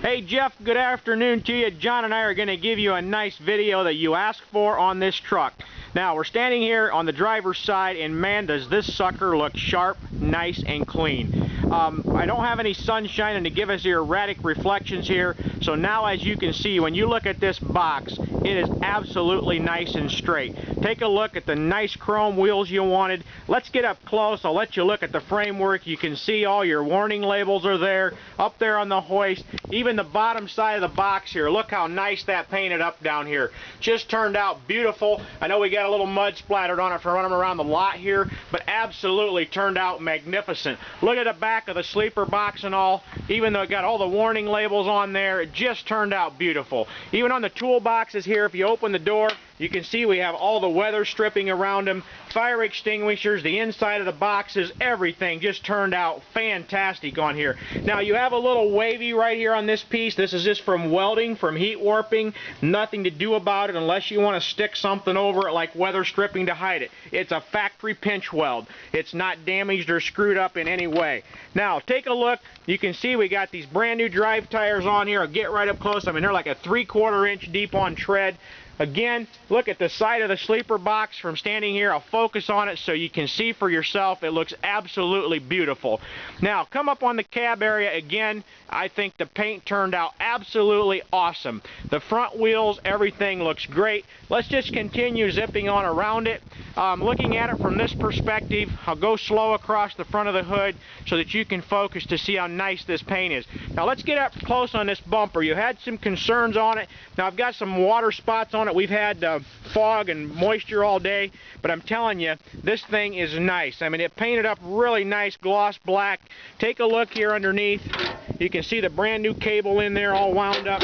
Hey Jeff, good afternoon to you. John and I are going to give you a nice video that you asked for on this truck. Now, we're standing here on the driver's side, and man, does this sucker look sharp, nice, and clean. I don't have any sunshine to give us the erratic reflections here, so now as you can see, when you look at this box, it is absolutely nice and straight. Take a look at the nice chrome wheels you wanted. Let's get up close. I'll let you look at the framework. You can see all your warning labels are there, up there on the hoist. Even the bottom side of the box here, look how nice that painted up down here. Just turned out beautiful. I know we got a little mud splattered on it for running around the lot here, but absolutely turned out magnificent. Look at the back of the sleeper box and all. Even though it got all the warning labels on there, it just turned out beautiful. Even on the toolboxes here, if you open the door, you can see we have all the weather stripping around them, fire extinguishers, the inside of the boxes, everything just turned out fantastic on here. Now you have a little wavy right here on this piece. This is just from welding, from heat warping. Nothing to do about it unless you want to stick something over it like weather stripping to hide it. It's a factory pinch weld. It's not damaged or screwed up in any way. Now take a look. You can see we got these brand new drive tires on here. I'll get right up close. I mean, they're like a 3/4 inch deep on tread. Again, look at the side of the sleeper box from standing here. I'll focus on it so you can see for yourself. It looks absolutely beautiful. Now, come up on the cab area again. I think the paint turned out absolutely awesome. The front wheels, everything looks great. Let's just continue zipping on around it. Looking at it from this perspective, I'll go slow across the front of the hood so that you can focus to see how nice this paint is. Now, let's get up close on this bumper. You had some concerns on it. Now, I've got some water spots on it. We've had fog and moisture all day, but I'm telling you, this thing is nice. I mean, it painted up really nice gloss black. Take a look here underneath. You can see the brand new cable in there all wound up.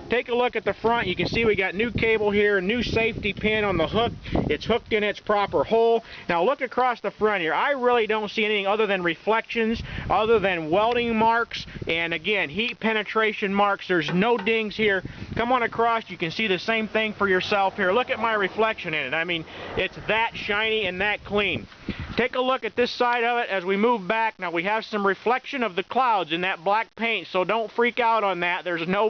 Take a look at the front. You can see we got new cable here, new safety pin on the hook. It's hooked in its proper hole. Now look across the front here. I really don't see anything other than reflections, other than welding marks, and again, heat penetration marks. There's no dings here. Come on across. You can see the same thing for yourself here. Look at my reflection in it. I mean, it's that shiny and that clean. Take a look at this side of it as we move back. Now we have some reflection of the clouds in that black paint, so don't freak out on that. There's no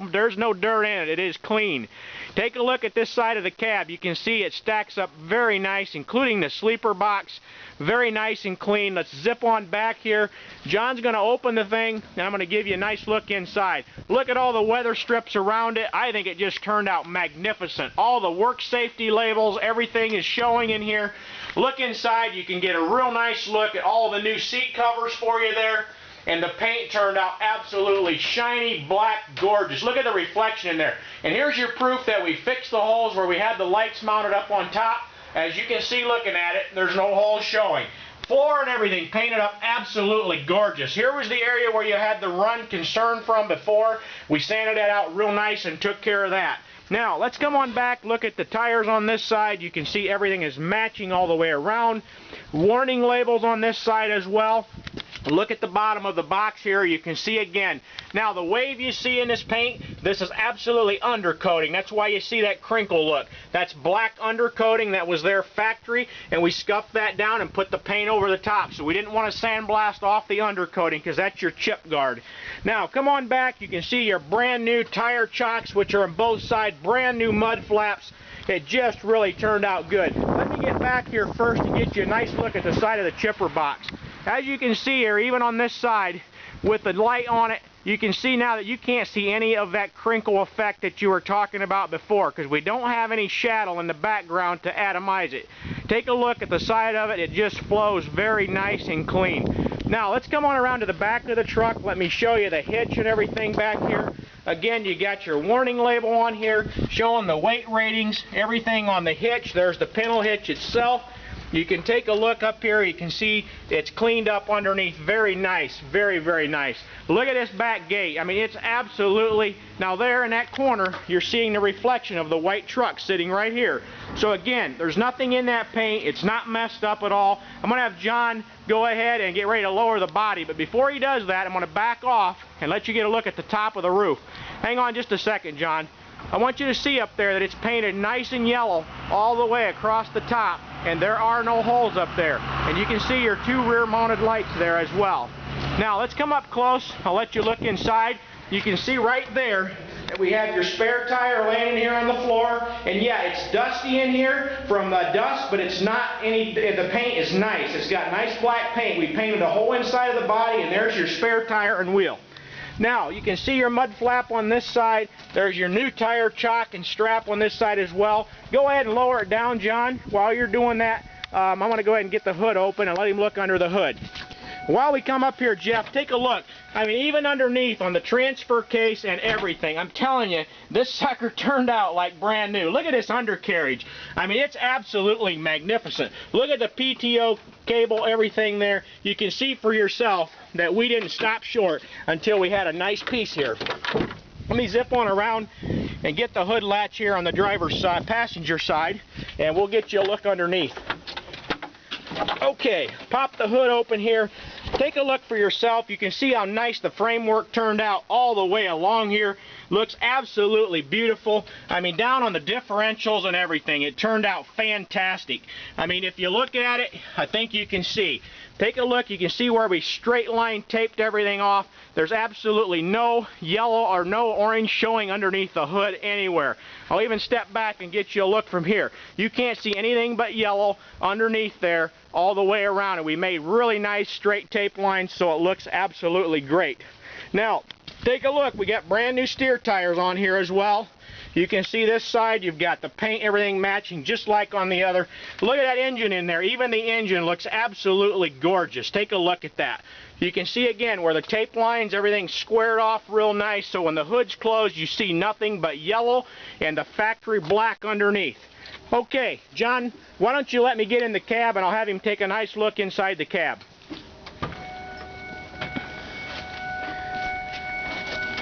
dirt in it. It is clean. Take a look at this side of the cab. You can see it stacks up very nice, including the sleeper box. Very nice and clean. Let's zip on back here. John's going to open the thing, and I'm going to give you a nice look inside. Look at all the weather strips around it. I think it just turned out magnificent. All the work safety labels, everything is showing in here. Look inside. You can get a real nice look at all the new seat covers for you there. And the paint turned out absolutely shiny, black, gorgeous. Look at the reflection in there. And here's your proof that we fixed the holes where we had the lights mounted up on top. As you can see looking at it, there's no holes showing. Floor and everything painted up absolutely gorgeous. Here was the area where you had the run concern from before. We sanded that out real nice and took care of that. Now, let's come on back, look at the tires on this side. You can see everything is matching all the way around. Warning labels on this side as well. Look at the bottom of the box here. You can see again. Now, the wave you see in this paint, this is absolutely undercoating. That's why you see that crinkle look. That's black undercoating that was there factory, and we scuffed that down and put the paint over the top. So we didn't want to sandblast off the undercoating because that's your chip guard. Now, come on back. You can see your brand new tire chocks, which are on both sides, brand new mud flaps. It just really turned out good. Let me get back here first and get you a nice look at the side of the chipper box. As you can see here, even on this side, with the light on it, you can see now that you can't see any of that crinkle effect that you were talking about before, because we don't have any shadow in the background to atomize it. Take a look at the side of it. It just flows very nice and clean. Now, let's come on around to the back of the truck. Let me show you the hitch and everything back here. Again, you got your warning label on here showing the weight ratings, everything on the hitch. There's the pintle hitch itself. You can take a look up here. You can see it's cleaned up underneath. Very nice. Very, very nice. Look at this back gate. I mean, it's absolutely... Now there in that corner, you're seeing the reflection of the white truck sitting right here. So again, there's nothing in that paint. It's not messed up at all. I'm going to have John go ahead and get ready to lower the body. But before he does that, I'm going to back off and let you get a look at the top of the roof. Hang on just a second, John. I want you to see up there that it's painted nice and yellow all the way across the top, and there are no holes up there. And you can see your two rear mounted lights there as well. Now let's come up close. I'll let you look inside. you can see right there that we have your spare tire laying here on the floor. And yeah, it's dusty in here from the dust, but it's not any, the paint is nice. It's got nice black paint. We painted the whole inside of the body, and there's your spare tire and wheel. Now, you can see your mud flap on this side. There's your new tire chock and strap on this side as well. Go ahead and lower it down, John. While you're doing that, I'm going to go ahead and get the hood open and let him look under the hood. While we come up here, Jeff, take a look. I mean, even underneath on the transfer case and everything, I'm telling you, this sucker turned out like brand new. Look at this undercarriage. I mean, it's absolutely magnificent. Look at the PTO cable, everything there. You can see for yourself that we didn't stop short until we had a nice piece here. Let me zip on around and get the hood latch here on the driver's side, passenger side, and we'll get you a look underneath. Okay, pop the hood open here. Take a look for yourself. You can see how nice the framework turned out all the way along here. Looks absolutely beautiful. I mean, down on the differentials and everything, it turned out fantastic. I mean, if you look at it, I think you can see. Take a look. You can see where we straight line taped everything off. There's absolutely no yellow or no orange showing underneath the hood anywhere. I'll even step back and get you a look from here. You can't see anything but yellow underneath there all the way around. And we made really nice straight tape lines, so it looks absolutely great. Now, take a look. We got brand new steer tires on here as well. You can see this side, you've got the paint, everything matching just like on the other. Look at that engine in there. Even the engine looks absolutely gorgeous. Take a look at that. You can see again where the tape lines, everything's squared off real nice, so when the hood's closed, you see nothing but yellow and the factory black underneath. Okay, John, why don't you let me get in the cab and I'll have him take a nice look inside the cab.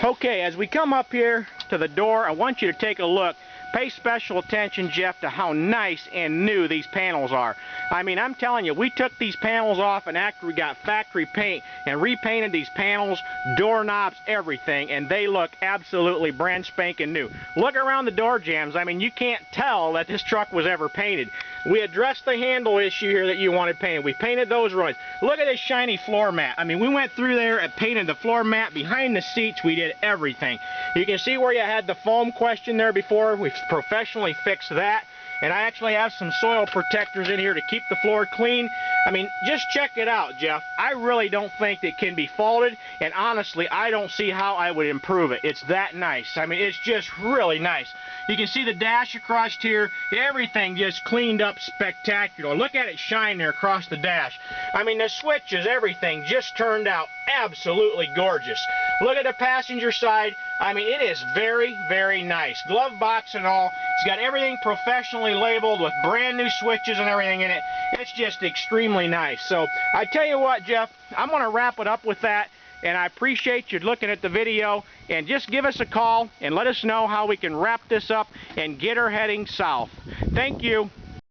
Okay, as we come up here to the door, I want you to take a look. Pay special attention, Jeff, to how nice and new these panels are. I mean, I'm telling you, we took these panels off and after we got factory paint and repainted these panels, doorknobs, everything, and they look absolutely brand spanking new. Look around the door jambs. I mean, you can't tell that this truck was ever painted. We addressed the handle issue here that you wanted painted. We painted those roids. Look at this shiny floor mat. I mean, we went through there and painted the floor mat behind the seats. We did everything. You can see where you had the foam question there before. We've professionally fixed that. And I actually have some soil protectors in here to keep the floor clean. I mean, just check it out, Jeff. I really don't think it can be faulted, and honestly, I don't see how I would improve it. It's that nice. I mean, it's just really nice. You can see the dash across here. Everything just cleaned up spectacular. Look at it shine there across the dash. I mean, the switches, everything just turned out absolutely gorgeous. Look at the passenger side. I mean, it is very, very nice. Glove box and all. It's got everything professionally labeled with brand new switches and everything in it. It's just extremely nice. So I tell you what, Jeff, I'm going to wrap it up with that. And I appreciate you looking at the video. And just give us a call and let us know how we can wrap this up and get her heading south. Thank you.